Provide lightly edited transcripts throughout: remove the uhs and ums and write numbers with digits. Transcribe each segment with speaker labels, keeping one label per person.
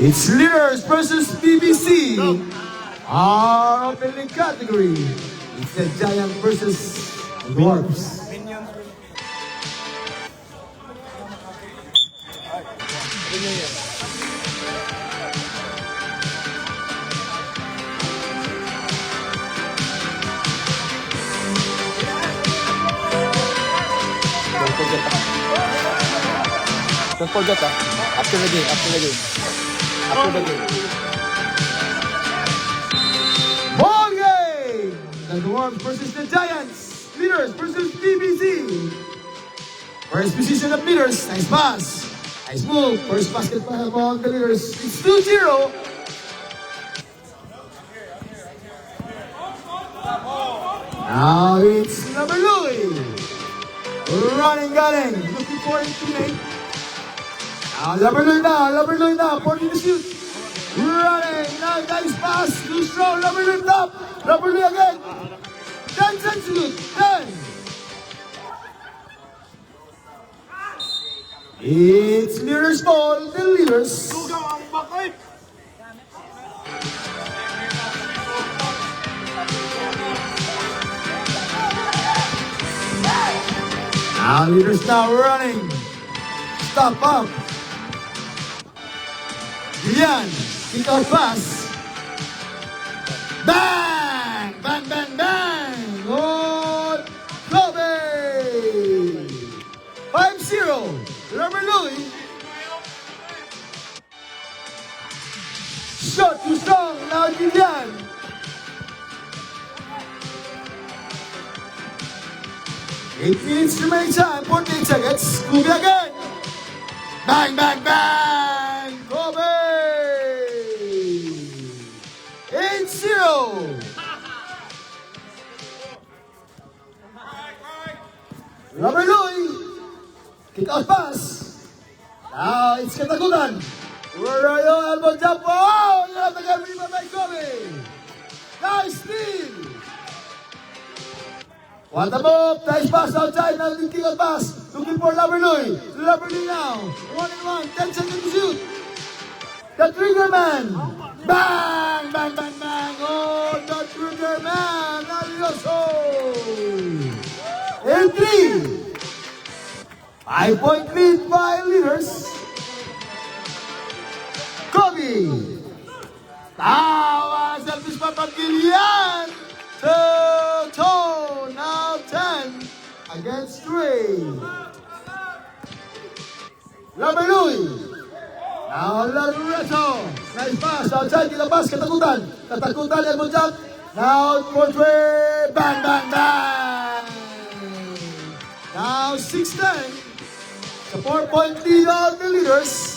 Speaker 1: It's Leaders versus BBC. Our opening category. It's the Giant versus Dwarfs.
Speaker 2: Don't forget after the game, after the game.
Speaker 1: Ball game! The Dwarfs versus the Giants. Leaders versus BBC. First position of Leaders. Nice pass. Nice move. First basketball of the Leaders. It's 2-0. Now it's number Louis. Running, gunning. Looking for his teammate. Now Lumberloy now. 40 to shoot. Running. Now nice pass. Too strong. Lumberloy flop. Lumberloy again. 10 seconds to shoot. 10. It's Leaders ball. The Leaders. Now Leaders now running. Stop up. Yan. Kick out pass. Bang! Bang, bang, bang! Oh, Kobe! 5-0. Robert Louis. Shot too strong. Now Gillian. Eight minutes remaining time. 48 seconds. Kobe again. Bang, bang, bang! Kobe! 8-0. Robert Louis. Kick out pass. Now it's Katakutan. Royo elbow jump. Oh! You have to get rid of Kobe. Nice steal. What a move. Nice pass outside. Now the kick out pass. Looking for Lumberloy. Lumberloy now. 1-1. 10 seconds to shoot. The trigger man. Bang! Bang, bang, bang. Oh, the trigger man. Nervioso. 8-3. 5-point lead by Leaders. Kobe. Tawa. Selfish pa from Gillian. Toe. Now 10 against 3. Lumberloy. Now Loreto. Nice pass. Outside the pass. Katakutan. Elbow jump. Now for 3. Bang, bang, bang. Now 6-10. The 4-point lead of the Leaders.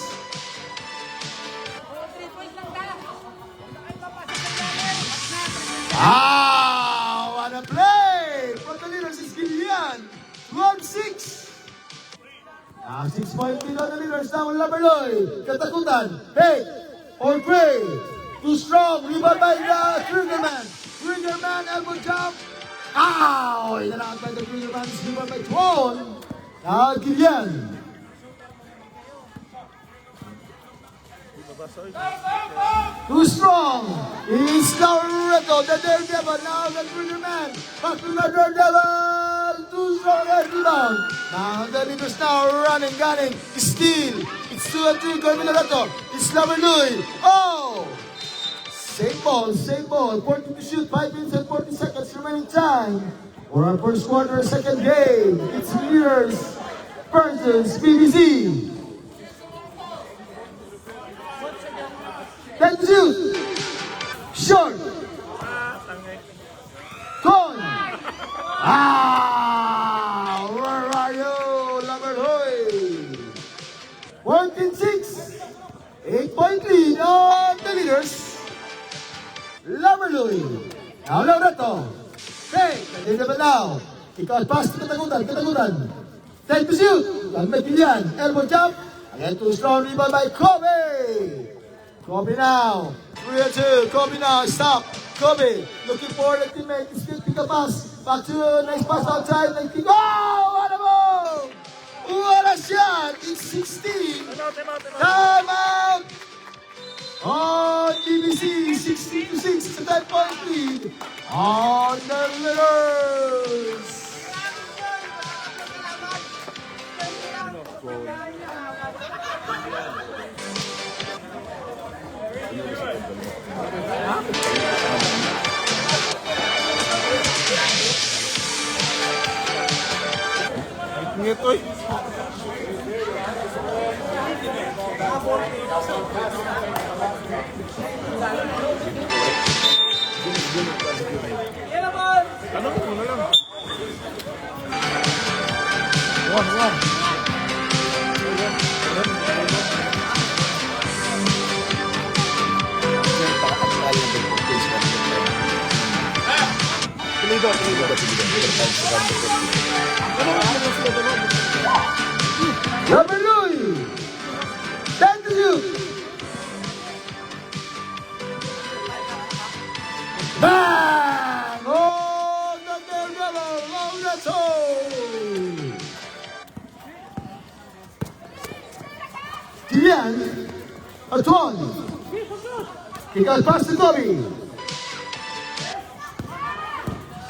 Speaker 1: Wow! What a play! From the Leaders is Gillian. 12-6. Now 6-point lead on the Leaders. Now Lumberloy. Katakutan. Hey! For 3. Too strong. Rebound by the Triggerman. Triggerman elbow jump. Ow! Inalaat by the Triggerman. Rebound by Tuon. Now Gillian. Too strong. It's Loreto, the Daredevil. Now the Triggerman. Back to the Daredevil. Too strong and rebound. Now the Leaders now running, gunning. Steal. It's 2-3 going to Loreto. It's Lumberloy. Oh! Same ball. 40 to shoot. 5 minutes and 40 seconds remaining time. For our first quarter, second game. It's Leaders versus BBC. 10 to shoot. Short. Con. Where are you, Lumberloy? 14-6. 8-point lead on the Leaders. Lumberloy. Now Loreto. Hey, the Daredevil now. Kick out pass to Katakutan. 10 to shoot. Gillian. Elbow jump. Again too strong. Rebound by Kobe. Kobe now. 3-2. Kobe now. Stop. Kobe looking for the teammate. Still pick a pass. Back to nice pass outside. Nice kick. Oh! What a move! What a shot! It's 16. Time out. on DBC, 16-6, sa 10-point lead on the leaders.
Speaker 2: Ngitoy. Tanong mo na lang. Wah. Pilido.
Speaker 1: Labaluy! 10-2! Bang! On the Daredevil, Loreto! Julian, Antoine. Kick out pass to Kobe.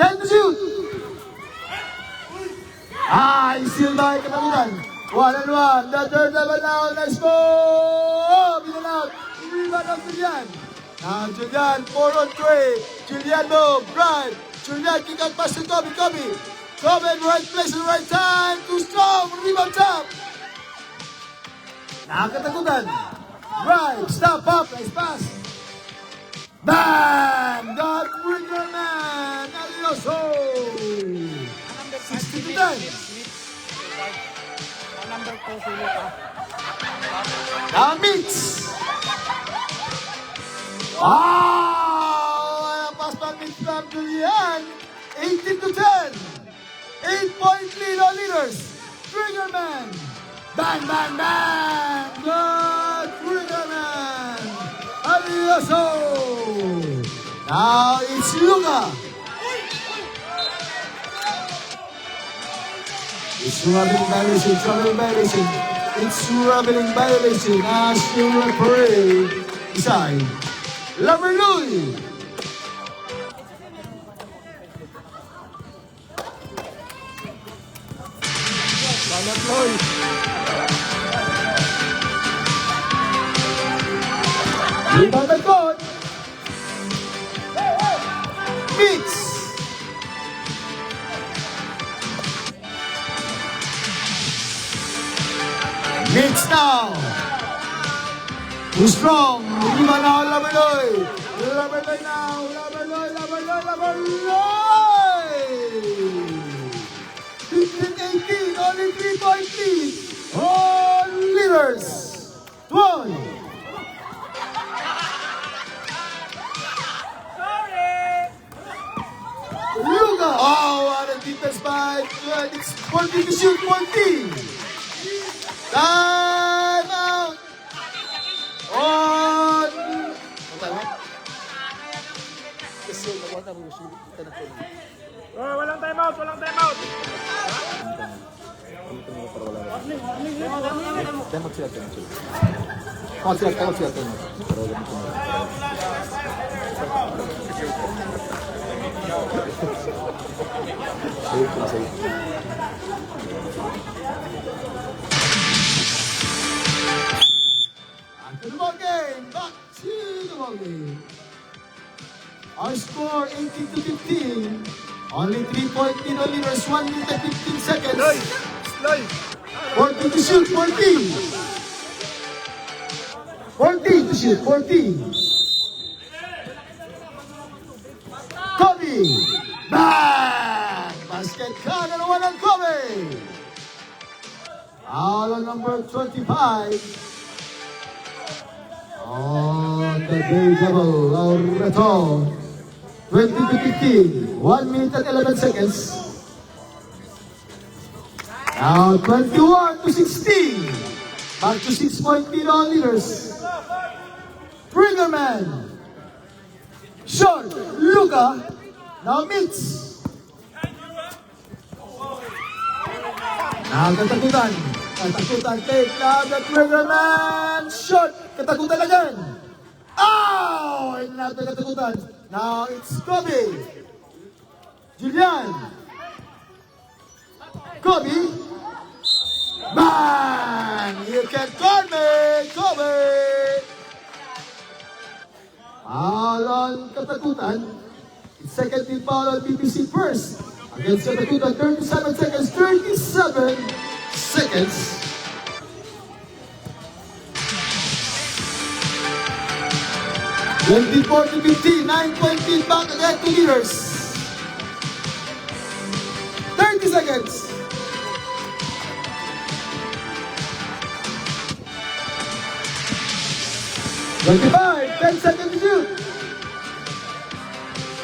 Speaker 1: 10-2! Still by katalunan. 1-1. The Daredevil now. Let's go! Binanat. Rebound of Julian. Now Julian, 4-on-3. Julian move. Right. Julian kick out pass to Kobe. Kobe in right place and right time. Too strong. Rebound top. Nakatakutan. Right. Stop up. Nice pass. Bang! That Trigger Man. Alioso. 60-10.
Speaker 3: Number 2 si Luka.
Speaker 1: Now Mix. Wow! Pass by Mix from Julian. 18-10. 8-point lead on leaders. Trigger Man. Bang, bang, bang. The Trigger Man. Alioso. Now it's Luka. It's rubbing violation. It's rubbing violation. As the referee decide. Labaluy.
Speaker 2: Labaluy.
Speaker 1: Rebound by court. Mix. Mix now. Too strong. Hindi ba na Labaluy? Labaluy now. Labaluy. 15-18. Only 3-point lead. All leaders. 1. Luka. Oh, what a defense by. It's 40 to shoot 14. Time out! On!
Speaker 3: Walang timeout.
Speaker 2: Tembak sila. Tembak sila. Pero ganito na. Safe.
Speaker 1: Back to the ball game. Our score 18-15. Only 3-point lead on leaders. 1 minute and 15 seconds.
Speaker 2: Slide.
Speaker 1: 14 to shoot. 14 to shoot. 14. Kobe. Bang! Basket count and 1 on Kobe. Foul on number 25. On the Daredevil, Loreto. 20-15. 1 minute and 11 seconds. Now 21-16. Back to 6-point lead on leaders. Trigger Man. Short. Luka. Now Mix. Now katakutan. Take now the Trigger Man. Short. Katakutan again. Balik na natin katakutan. Now it's Kobe. Julian. Kobe. Bang! You can call me, Kobe. Foul on katakutan. It's second team foul on BBC first. Against katakutan, 37 seconds, 37 seconds. Twenty-four to 15, 9-point lead back again to leaders. 30 seconds. Twenty-five, 10 seconds to shoot.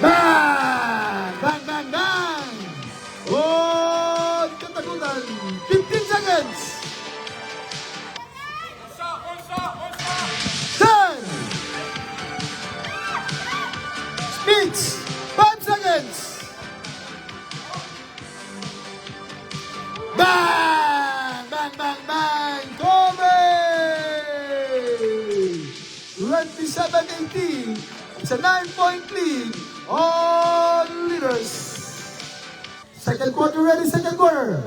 Speaker 1: Bang! Bang, bang, bang! Oh, katakutan. 15 seconds. 10. Speeds. 5 seconds. Bang! Bang, bang, bang! Kobe! 27-18. It's a 9-point lead. All leaders. Second quarter ready, second quarter.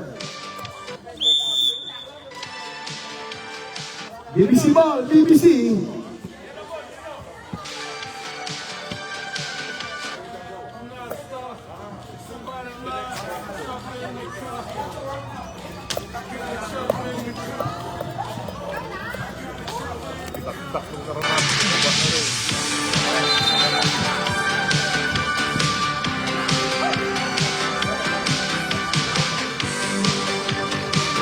Speaker 1: BBC ball, BBC.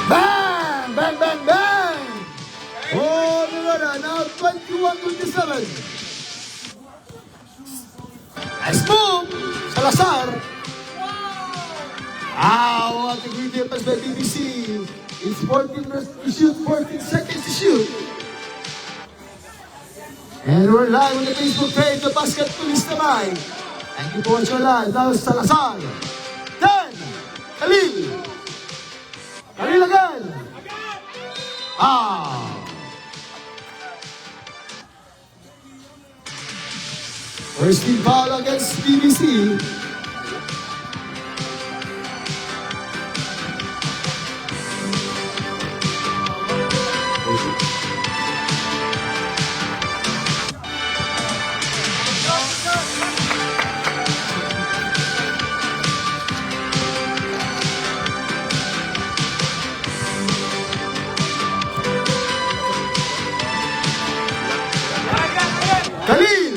Speaker 1: Bang! Bang, bang, bang! Oh, Miranda, now 21-27. Nice move! Salazar! What a great pass by BBC. It's 14 minutes to shoot, 14 seconds to shoot. And we're live on the Facebook page of Basket Police Tamay. Thank you for watching live. Now Salazar. 10. Khalil. Khalil again. First team foul against BBC. Khalil!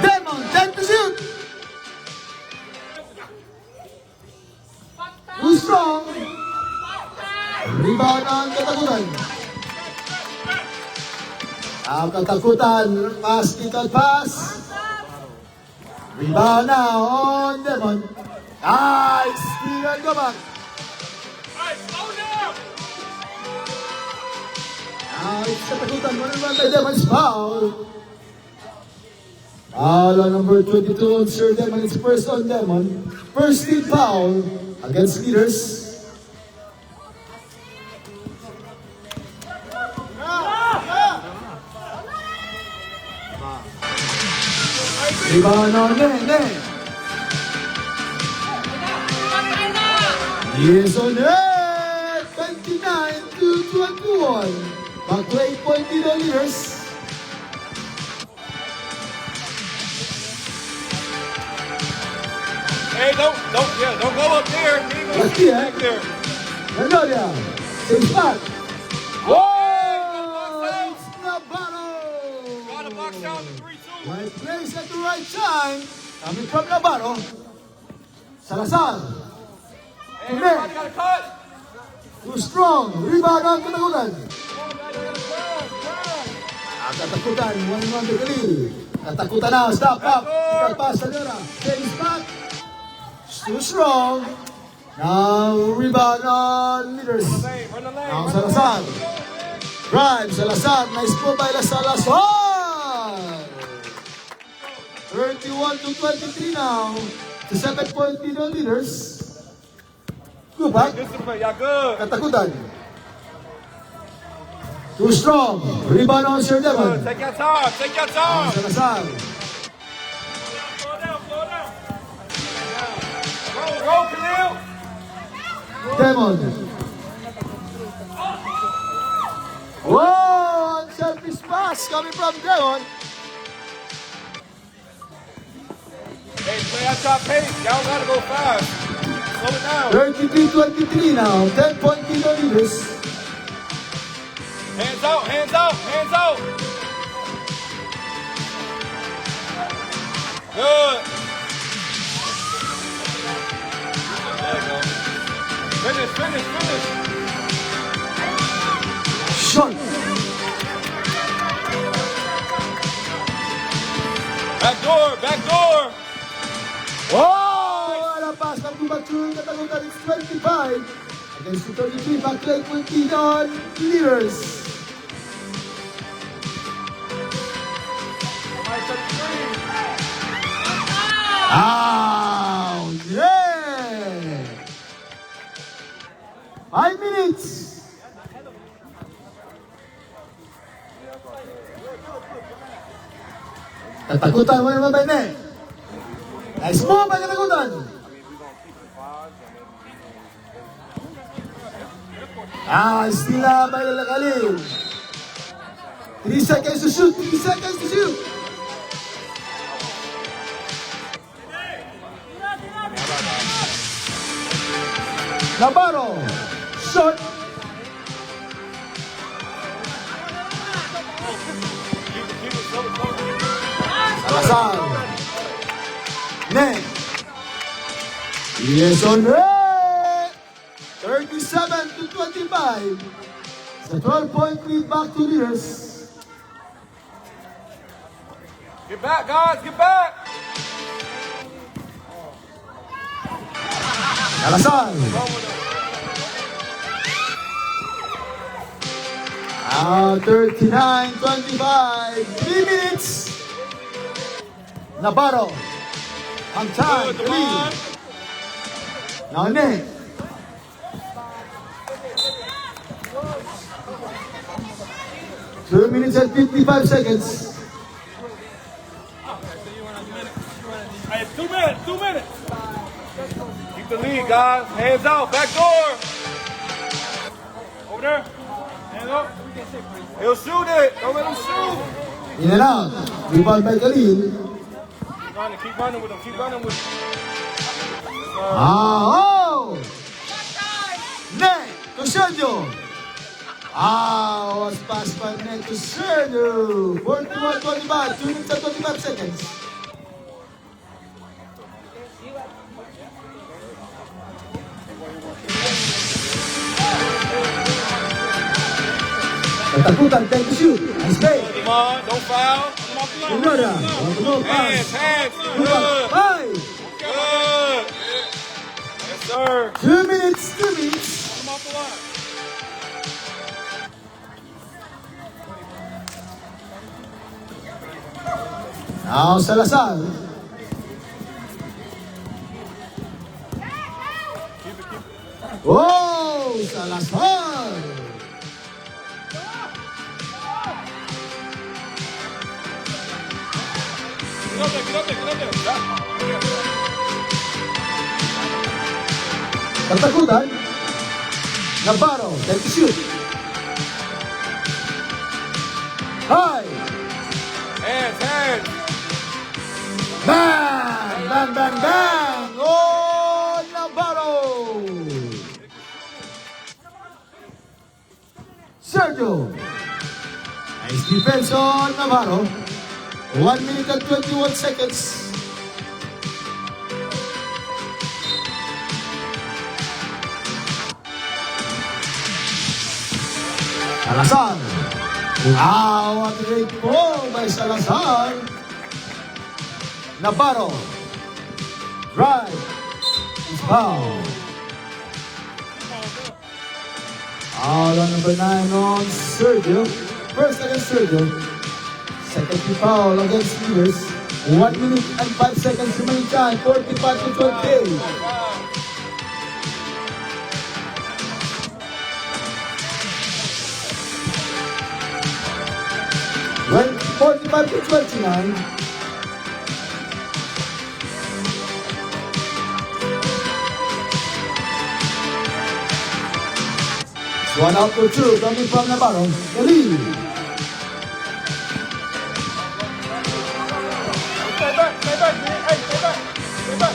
Speaker 1: Demon, 10 to shoot! Too strong! Rebound ang katakutan. Ang katakutan, pass, detail pass. Rebound now on Demon. Nice! Steven, go back. Now it's katakutan, 1-1 by Demon's foul. Foul on number 22 on Sir Demon. It's first on Demon. First team foul against leaders. Rebound on Nene. Yes on it. 29 to 21. Back to 8-point lead on leaders.
Speaker 3: Hey, don't go up there.
Speaker 1: Let's see,
Speaker 3: Back there.
Speaker 1: Magnolia. Same spot.
Speaker 3: Hey,
Speaker 1: Oh, it's Navarro.
Speaker 3: gotta box out the 3-2.
Speaker 1: Right place at the right time. Coming from Navarro. Salazar.
Speaker 3: Hey, everybody got a cut.
Speaker 1: Too strong. Rebound ang katakutan. Ang katakutan. 1-1 to Khalil. Katakutan na. Stop up. Ikaw pa sa Lera. Same spot. Too strong. Now rebound on leaders.
Speaker 3: Hey, run the lane.
Speaker 1: Now
Speaker 3: Run the lane.
Speaker 1: Salazar. Drive. Salazar. Nice move by Salazar. 31 to 23 now. The 7-point lead on leaders. Go back.
Speaker 3: Discipline, y'all good.
Speaker 1: Katakutan. Too strong. Rebound on Sir Devon.
Speaker 3: Take your time. Take your time.
Speaker 1: Salazar.
Speaker 3: Slow down. Slow down. Roll, Khalil.
Speaker 1: Demon. Whoa! Unselfish pass coming from Demon.
Speaker 3: Hey, play at your pace. Y'all gotta go fast. Slow it down.
Speaker 1: 33-23 now. 10-point lead on leaders.
Speaker 3: Hands out, hands out, hands out. Good. There you go. Finish, finish, finish.
Speaker 1: Shot.
Speaker 3: Back door, back door.
Speaker 1: Oh! What a pass ng Tubatsun. Katagutan is 25. Against the 33. Backline 20 on leaders. Out! Yeah! 5 minutes! Tatakutan mo yung mabay na eh. Nice move, may katakutan! Still na by Lalakali. 3 seconds to shoot, 3 seconds to shoot! Navarro, shot. Salazar. Net. Yes on net. 37-25. It's a 12-point lead back to leaders.
Speaker 3: Get back, guys, get back.
Speaker 1: Salazar. 39-25. 3 minutes. Navarro. On time.
Speaker 3: Good, Devon.
Speaker 1: Now Nick. Two minutes and 55 seconds.
Speaker 3: Hey, 2 minutes, 2 minutes. Keep the lead, guys. Hands out, back door. Over there. Hands up. He'll shoot it. Don't let him shoot.
Speaker 1: In and out. Rebound by Khalil.
Speaker 3: Keep running with him. Keep running with him.
Speaker 1: Oh! Net to Sergio. Was passed by net to Sergio. 41-25. 2 minutes and 25 seconds. Katakutan, time to shoot. Nice play.
Speaker 3: Come on, don't foul. Come on, come on.
Speaker 1: Unada. No
Speaker 3: Hands,
Speaker 1: pass.
Speaker 3: hands.
Speaker 1: Lupa.
Speaker 3: Good.
Speaker 1: Five.
Speaker 3: Good. Yes, sir.
Speaker 1: 2 minutes. 2 minutes.
Speaker 3: Come off the line.
Speaker 1: Now Salazar. Oh, Salazar.
Speaker 3: Get up there, get up there, get up there.
Speaker 1: Katakutan. Navarro, time to shoot. High.
Speaker 3: Hands, hands.
Speaker 1: Bang! Bang, bang, bang! Oh, Navarro! Sergio. Nice defense on Navarro. 1 minute and 21 seconds. Salazar. What a great ball by Salazar. Navarro. Right. Foul. Out on number 9 on Sergio. First against Sergio. Second foul against leaders. 1 minute and 5 seconds remaining time. 45-20. 25-29. One out to two coming from Navarro. The lead.
Speaker 3: Stay back, man. Hey, stay back. Stay back.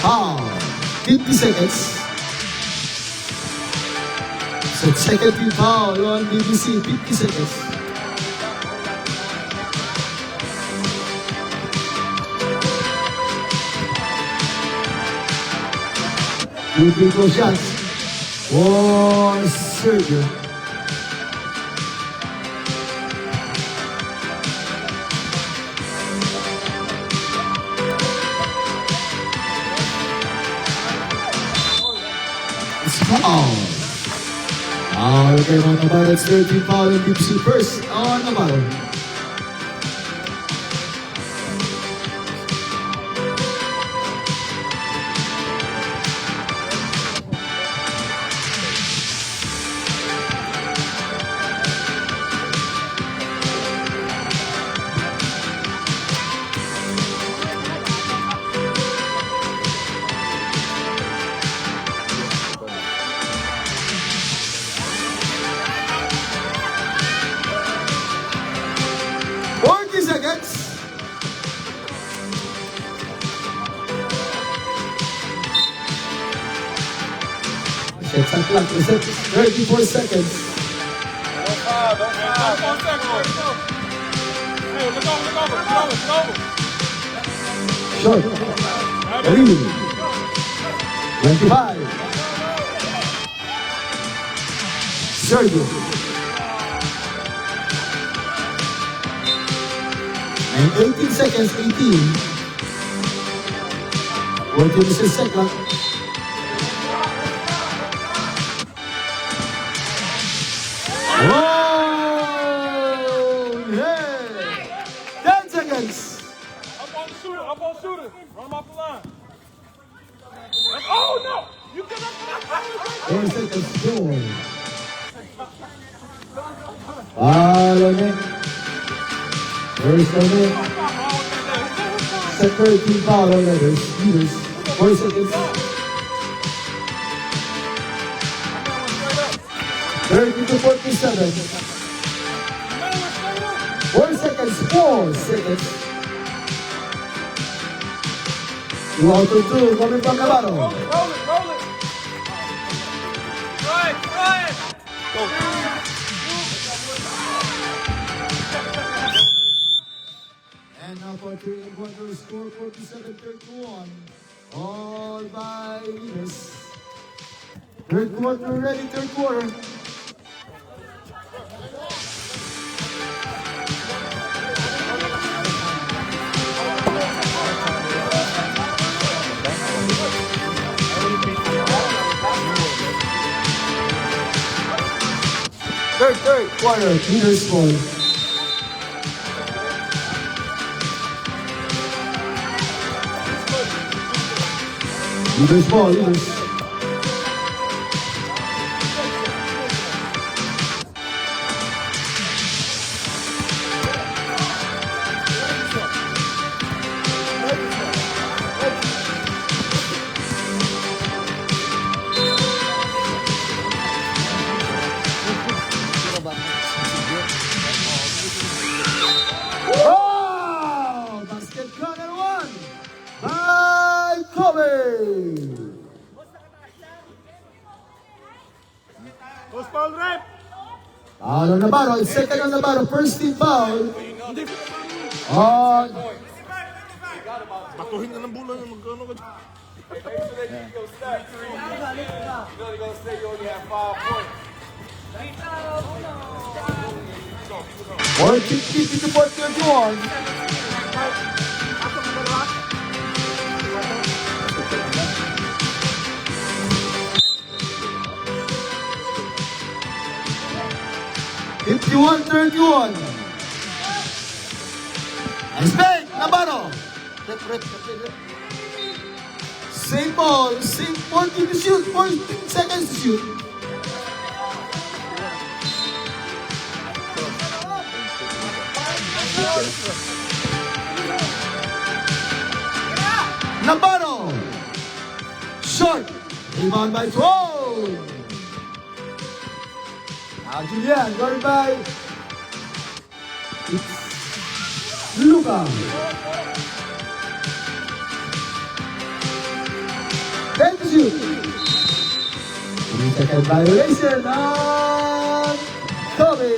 Speaker 1: Ah, 50 seconds. So second team foul on BBC, 50 seconds. Two free throw shots for Sergio. It's foul. Okay, on Navarro, it's 13 foul in BBC first on Navarro. It's a clock. It's at 34 seconds.
Speaker 3: Don't foul. 1 second. Hey, look over.
Speaker 1: Short. Ready. 25. Sergio. And 18 seconds, 18. Working is his second. Oh, yeah. 10 seconds.
Speaker 3: Up on shooter. Run him off the line. Oh, no. You cannot.
Speaker 1: 4 seconds, 4. Foul on it. First on it. Second team foul on leaders. 4 seconds. 30 to 47. 4 seconds, 4 seconds. 2 out of 2 coming from Navarro.
Speaker 3: Roll it. Right. Go.
Speaker 1: And now for 3-quarter score, 47-31. All by leaders. Third quarter ready, third quarter. Third quarter, leaders score. Leaders ball, leaders. Oh! Basket count and one by Kobe.
Speaker 3: What's foul rep?
Speaker 1: Foul on Navarro. It's second on Navarro. First team foul. On
Speaker 3: Batuhin na ng bulan yung magkano ka. Make sure that you go stack 3. You know they're gonna say you only have 5 points.
Speaker 1: 4:50 to 4:31. $51-31. Nice fake, Navarro. Same ball, same 14 to shoot, 14 seconds to shoot. Navarro. Short. Rebound by Tron. Now Julian, guarded by Luka. Thank you. 3-second violation on Kobe.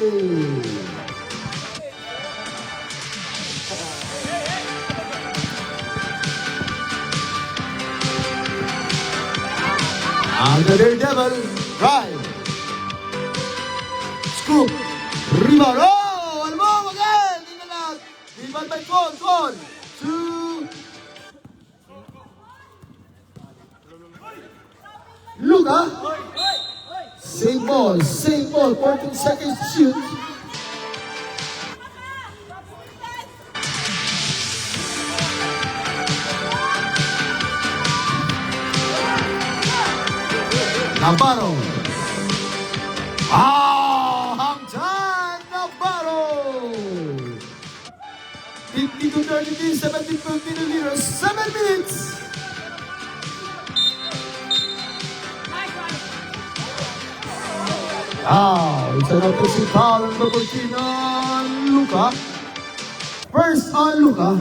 Speaker 1: And the Daredevil, right. Scoop. Rebound. Oh! Almong again! In and out. Rebound by Tron. Two. Luka. Same ball. 14 seconds to shoot. Navarro. Hang time, Navarro. 52-33, 17-15 leaders, 7 minutes. It's an offensive foul on number 14 on Luka. First on Luka.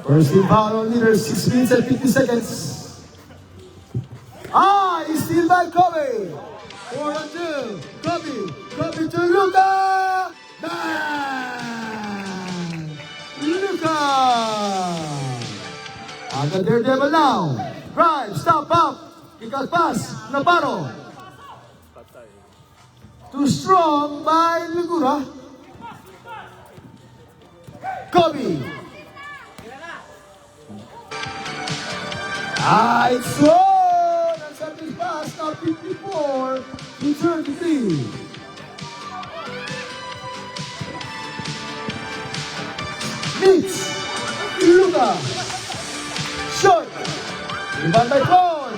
Speaker 1: First team foul on leader, 6 minutes and 50 seconds. It's still by Kobe. 4-2. Kobe to Luka. Bang! Luka. And the Daredevil now. Drive, stop, up. Kick out pass. Navarro. Too strong by Ligura. Kobe. It's on. Pass now 54 to 33. Mix. Luka. Shot. Rebound by Tron.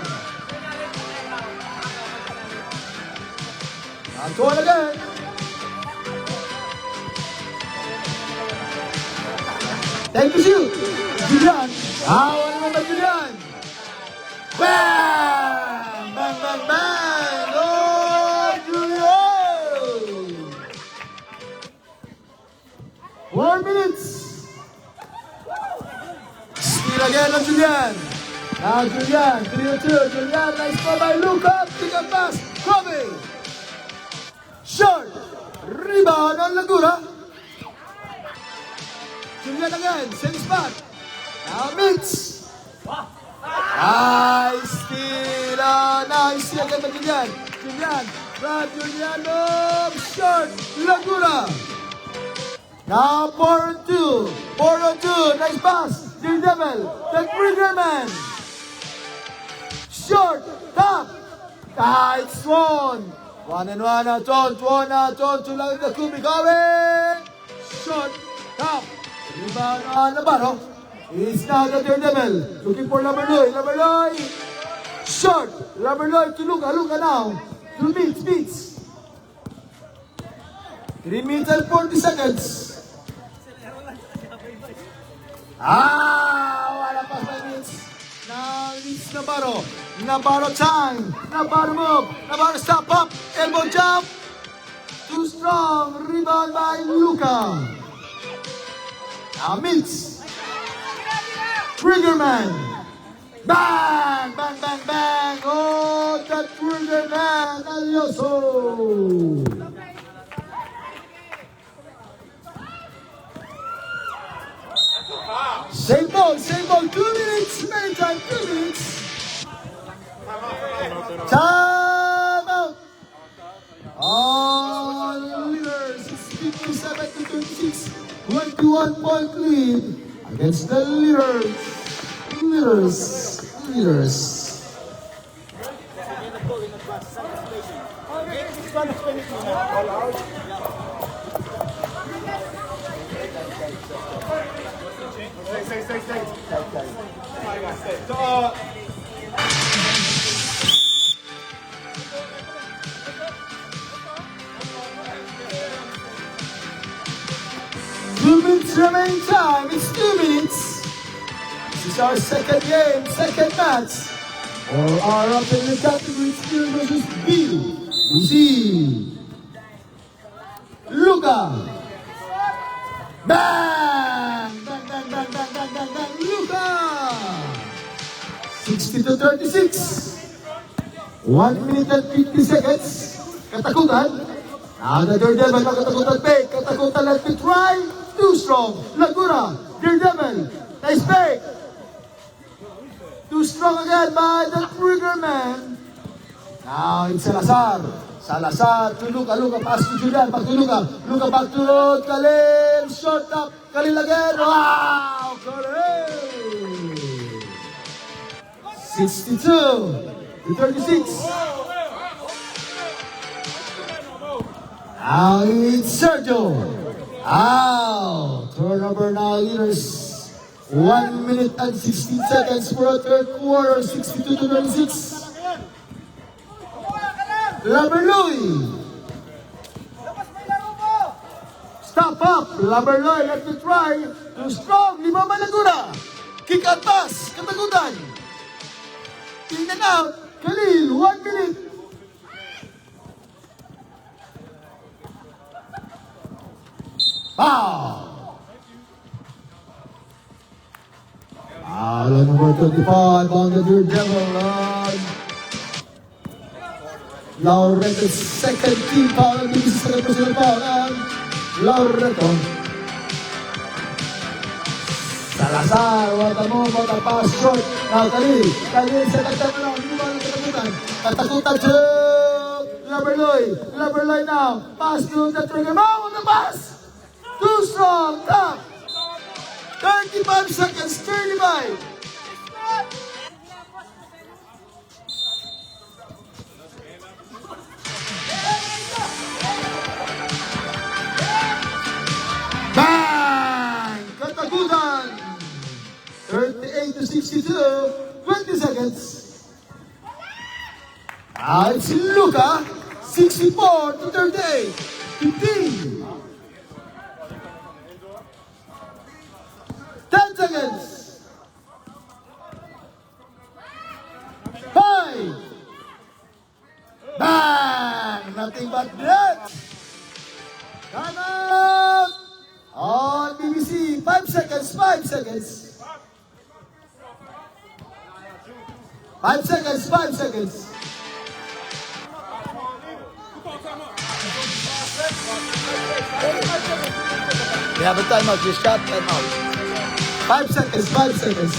Speaker 1: And Tron again. Thank you, shoot. Julian. One more by Julian. Bang! Bang, bang, bang! Oh, Julian! 4 minutes. Steal again on Julian. Now Julian, 3-2. Julian, nice ball by Luka. Pick up pass. Kobe. Short. Rebound on Lagura. Julian again, same spot. Now Mitch. Still, nice again by Julian. Julian, short, Lagura. Now 4-2, nice pass, Daredevil, the Triggerman. Short, top, it's Tron. 1-1 na Tron to lang the Kobe going. Short, top, rebound on Navarro. It's now the Daredevil, looking for Laberloy. Short, Laberloy to Luka now. 2 beats. 3 minutes and 40 seconds. Wala pa 5 minutes. Now it's Navarro. Navarro time. Navarro move. Navarro stop up. Elbow jump. Too strong. Rebound by Luka. Now Mills. Triggerman. Bang! Oh, the Triggerman. Alioso. Same ball, 2 minutes, many times, 2 minutes. Time out. All leaders, it's 57-26, 21-point lead against the leaders. Stay. minutes remaining time. It's 2 minutes. This is our second game, second match. For our opening category, Steel versus B. C. Luca. Bang! Bang, bang, bang, bang, bang, bang, bang. Luca! 60-36. 1 minute and 50 seconds. Katakutan. Now the Daredevil, katakutan fake. Katakutan, let me try. Too strong. Lagura. Daredevil. Nice fake. Too strong again by the Trigger Man. Now it's Salazar. Salazar to Luca. Luca pass to Julian. Back to Luca. Luca back to Khalil. Short up. Khalil again. Wow! Khalil! 62-36. Now it's Sergio. Out. Turnover now leaders. 1 minute and 16 seconds for a third quarter. 62-36. Laberloy. Stop up. Laberloy, let me try. Too strong. Lima Malagura. Kick at pass. Katagutan. In and out. Khalil, 1 minute. Foul. Foul number 25 on the Daredevil. Lauretto's second team foul. This is the personal foul. Lauretto. Salazar, what a move, what a pass short. Now Khalil sa tagtag na lang. Hindi ba ang katakutan? Katakutan to Laberloy. Laberloy now. Pass to the Trigger. What a pass! Too strong. Top. 35 seconds. 35. Bang! Katakutan. 38-62. 20 seconds. Now it's Luca. 64-38. 15. 10 seconds. 5. Bang! Nothing but net. Time out. On BBC. 5 seconds. 5 seconds. 5 seconds. 5 seconds.
Speaker 2: We have a timeout. You shot timeout.
Speaker 1: 5 seconds, 5 seconds.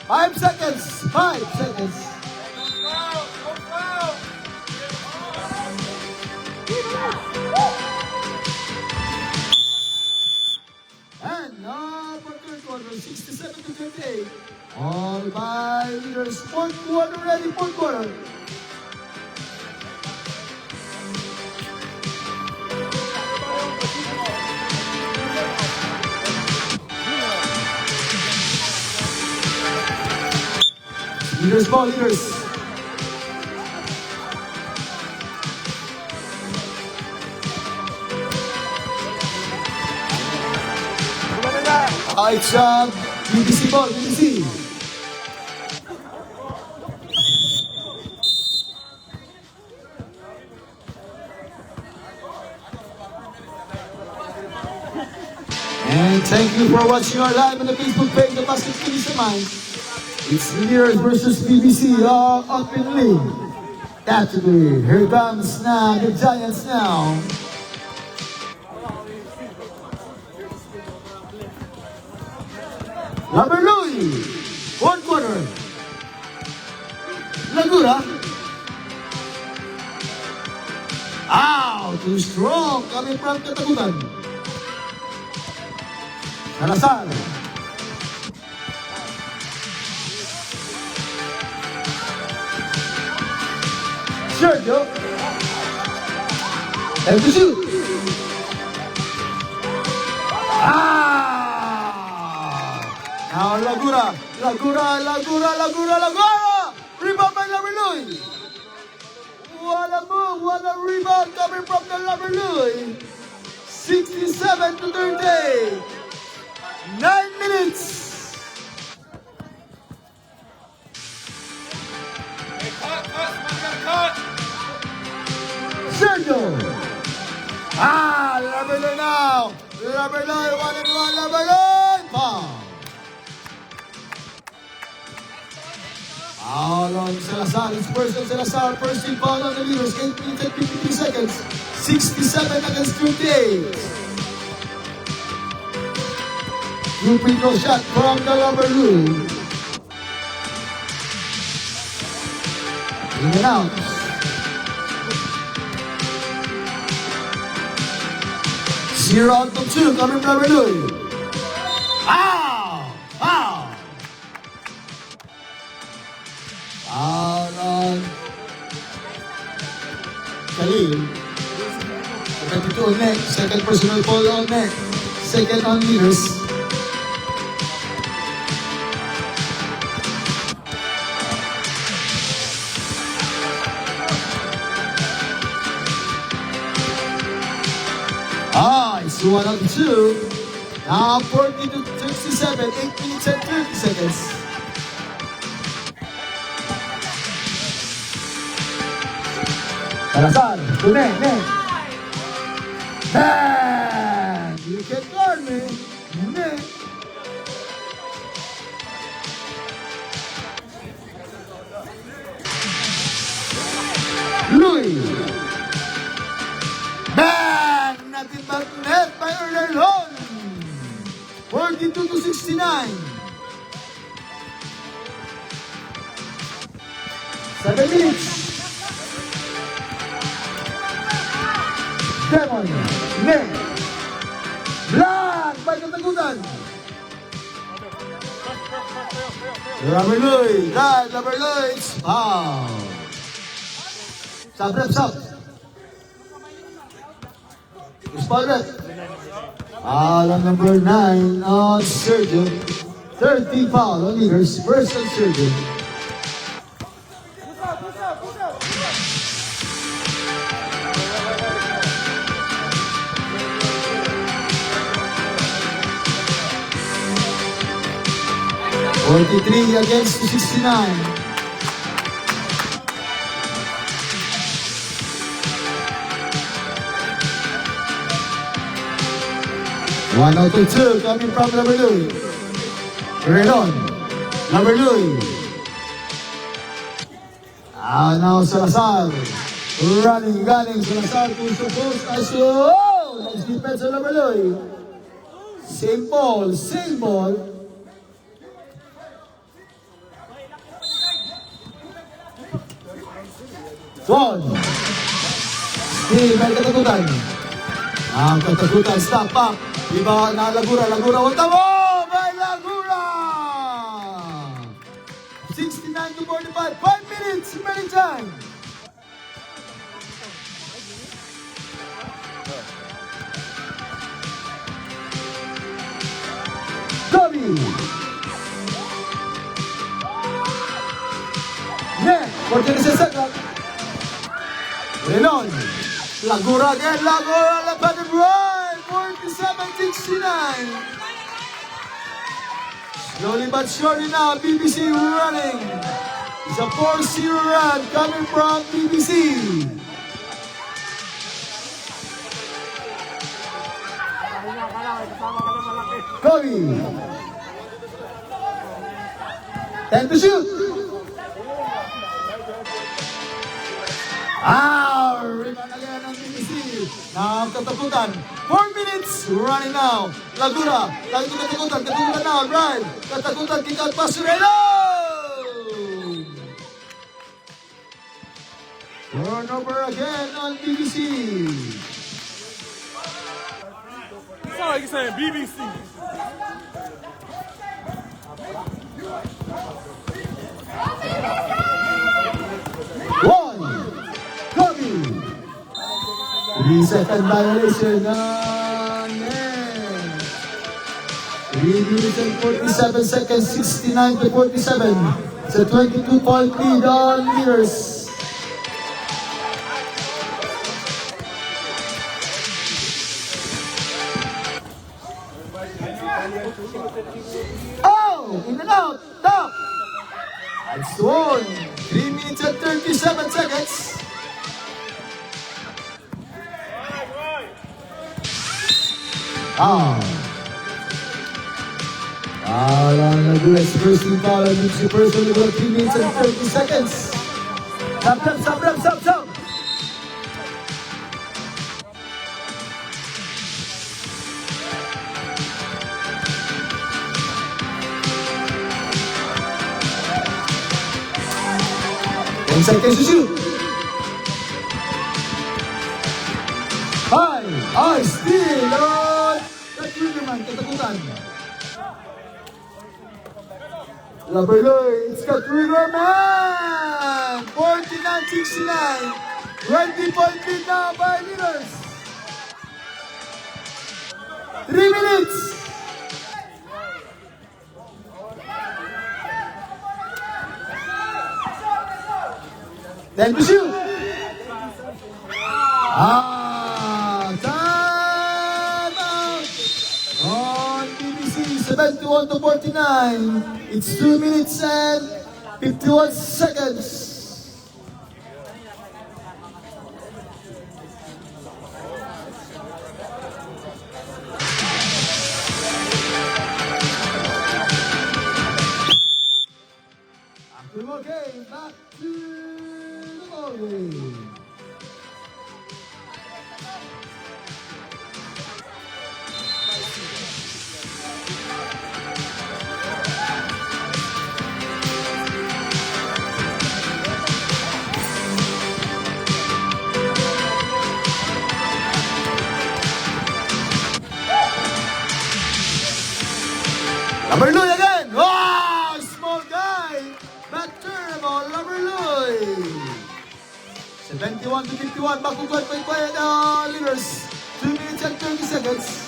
Speaker 1: Five seconds, 5 seconds. And now for third quarter, 67-28. All by leaders, fourth quarter ready, fourth quarter. Leaders, ball leaders. It's BBC ball, BBC. And thank you for watching our live on the Facebook page of Basket TV sa Mind. It's Leaders versus BBC all up in league. Category. Here comes now the Giants now. Laberloy. Fourth quarter. Lagura. Ow! Too strong. Coming from Katakutan. Salazar. Sergio. And to shoot. Now Lagura. Laberloy. What a move, what a rebound coming from the Laberloy. 67 to 38. 9 minutes.
Speaker 3: Hey, cut. Somebody got cut.
Speaker 1: Sergio. Laberloy now. Laberloy, 1-1, Laberloy. Foul. Foul on Salazar. It's personal Salazar. First team foul on the leaders. 8 minutes and 53 seconds. 67 against 38. Two free throw shot from the Laberloy. In and out. Zero out of two coming from Laberloy. Foul! Foul on Khalil. Second to on net. Second personal foul on net. Second on leaders. It's 1 out of 2. Now 40 to 67. 8 minutes and 30 seconds. Salazar, to net. Man, you can guard me. Net. Louis. Man, nothing but net by Erlen. 42 to 69. 7 minutes. Demon, net. Black by Katagutan. Laberloy, God, Laberloy, it's foul. Stop. Foul on number 9 on Sergio. 30 foul on leaders. First on Sergio. (43 against 69). One out of two coming from Laberloy. Relon. Laberloy. Now Salazar. Running. Salazar to suppose as well. Nice defense of Laberloy. Same ball. One. Still by Katagutan. Ang Katagutan stop up. Iba na Lagura, Otavo by Lagura! 69 to 45, 5 minutes remaining time. Kobe! Yeah, 40 seconds. Relon. Lagura again, left and right. 47-69. Slowly but surely now, BBC running. It's a 4-0 run coming from BBC. Kobe. 10 to shoot. Rebound again on BBC. Now, Katagutan. 4 minutes running now. Lagura Katagutan now, right. Katagutan kick out pass to Relo. Turnover again on BBC.
Speaker 3: It sounds like you're saying BBC.
Speaker 1: One. Kobe. 3-second violation on net. 3 minutes and 47 seconds, 69 to 47. It's a 22-point lead on leaders. Oh! In and out! Top! It's one. 3 minutes and 37 seconds. Nag-rest first team foul and it's the first one about 3 minutes and 30 seconds. Stop. 10 seconds to shoot. High, steal on Katrinaman, katakutan. Laberloy, it's Katrinaman! 49-69. 20-point lead now by leaders. 3 minutes. Then to shoot. Time out on BBC 71-49. It's 2 minutes and 51 seconds. Okay, back to the ballgame. Laberloy again! Wow! Small guy! Back turn on Laberloy! 71-51, bakukuhan pa yung leaders. 2 minutes and 30 seconds.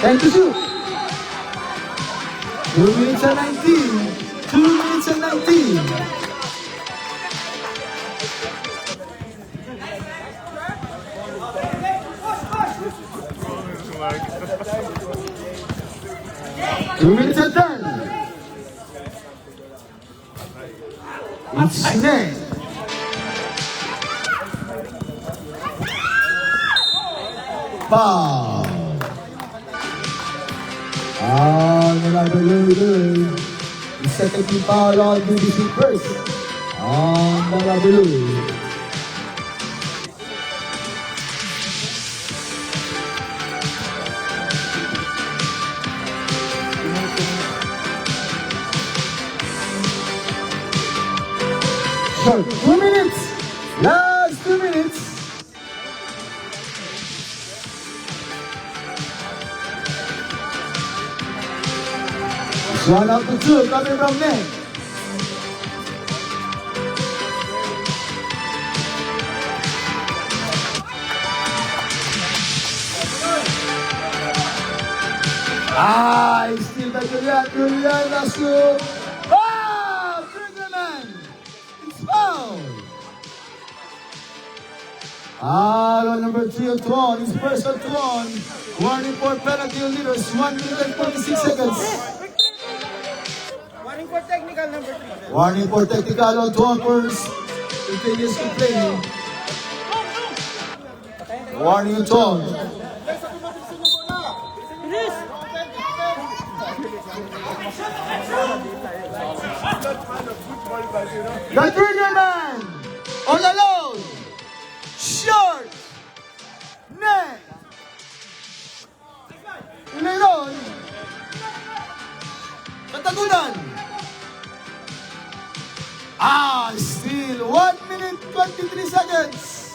Speaker 1: Time to shoot! 2 minutes and 19. 2 minutes and 19. Two minutes and 10. It's net. Foul. The second team foul on BBC first. On the blue. Short 2 minutes. Last 2 minutes. It's 1 out to 2 coming from net. Still by Julian Lasio. Number 3 of Tuan, his first of Tuan. Warning for penalty on leaders, 1 minute and 46 seconds.
Speaker 4: Warning for technical number 3.
Speaker 1: Warning for technical on Tuan for continuous complaining. Warning on Tuan. The trigger man all alone. Short. Net. Ngayon. Katagunan. Still 1 minute 23 seconds.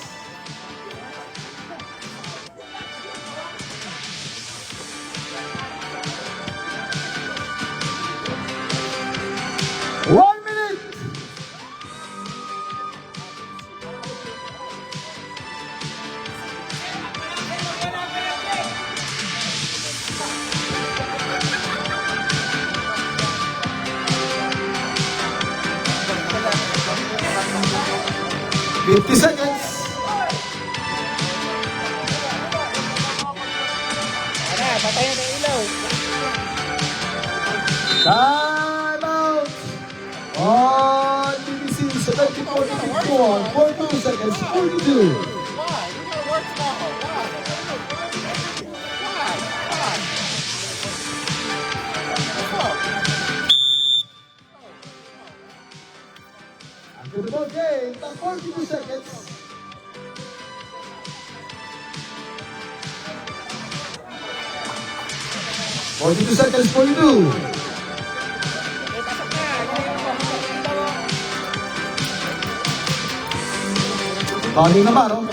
Speaker 1: 50 seconds.
Speaker 4: Tara, patayin ang ilaw.
Speaker 1: Time out. On BBC 74-54, 42 seconds, 42. After the ball game, 42 seconds. Forty-two seconds, 42. Bali naman, oh.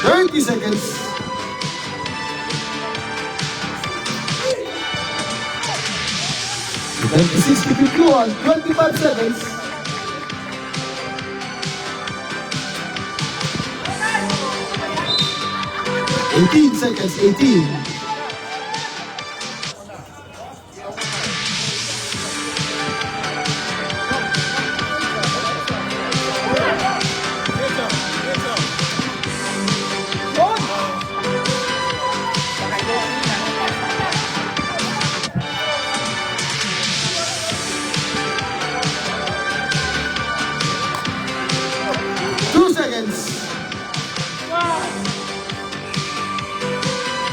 Speaker 1: Thirty seconds. Twenty-six to 51, 25 seconds. Eighteen seconds, 18.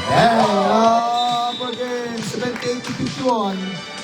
Speaker 1: And up again, 78 to 51.